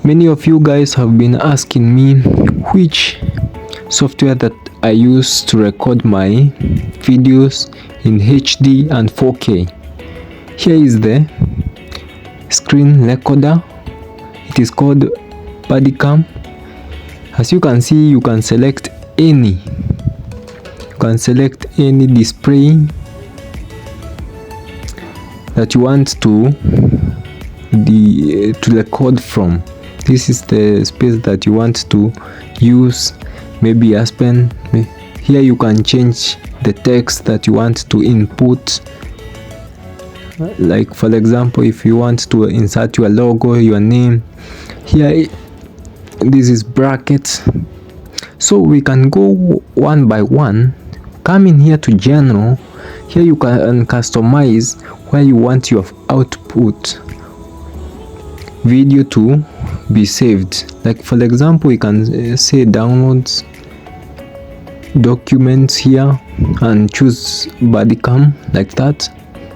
Many of you guys have been asking me which software that I use to record my videos in HD and 4K. Here is the screen recorder. It is called Badicam. As you can see, you can select any display that you want to record from. This is the space that you want to use, maybe Aspen. Here you can change the text that you want to input. Like for example, if you want to insert your logo, your name, here this is brackets. So we can go one by one. Come in here to general. Here you can customize where you want your output video to be saved. Like for example, we can say downloads, documents here, and choose Badicam like that,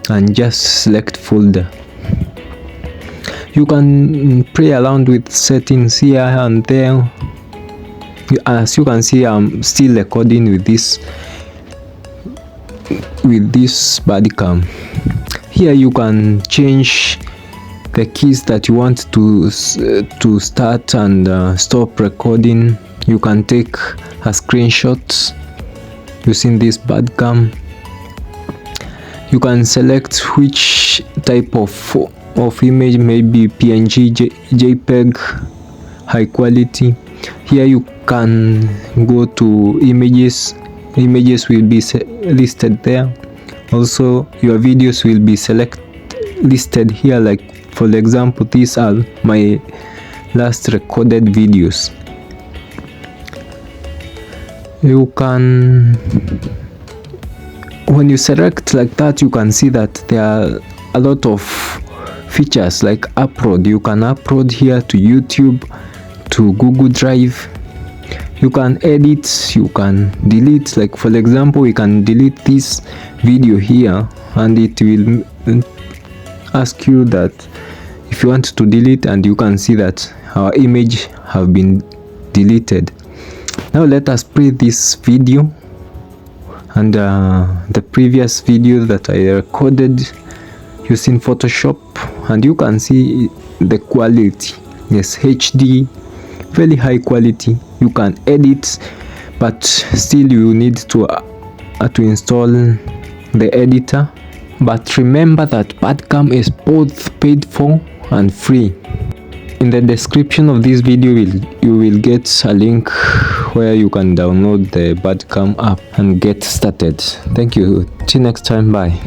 and just select folder. You can play around with settings here and there. As you can see, I'm still recording with this Badicam. Here you can change the keys that you want to start and stop recording. You can take a screenshot using this Badicam. You can select which type of image, maybe PNG, JPEG, high quality. Here you can go to images. Images will be listed there. Also your videos will be listed here. Like for example, these are my last recorded videos. You can, when you select like that, you can see that there are a lot of features like upload. You can upload here to YouTube, to Google Drive. You can edit, you can delete. Like for example, we can delete this video here, and it will ask you that if you want to delete, and you can see that our image have been deleted. Now let us play this video and the previous video that I recorded using Photoshop, and you can see the quality. Yes, HD, very high quality. You can edit, but still you need to install the editor. But remember that Badicam is both paid for and free. In the description of this video, you will get a link where you can download the Badicam app and get started. Thank you. Till next time. Bye.